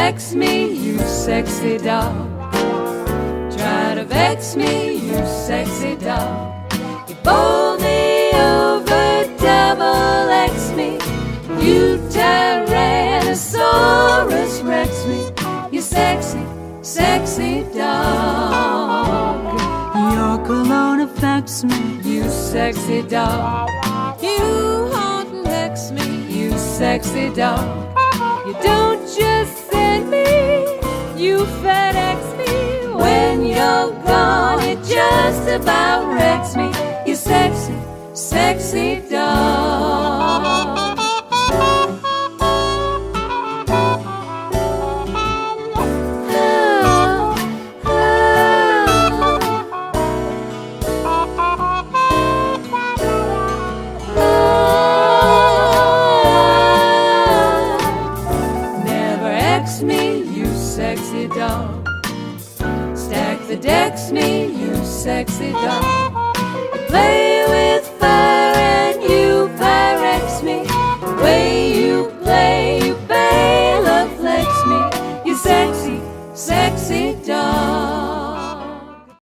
vex me, you sexy dog. Try to vex me, you sexy dog. You bowl me over, double X me. You Tyrannosaurus Rex me. You sexy, sexy dog. Your cologne affects me, you sexy dog. You haunt and vex me, you sexy dog. You don't just send me, you FedEx me. When you're gone, it just about wrecks me. You sexy, sexy dog. Me, you sexy dog. Stack the decks me, you sexy dog. Play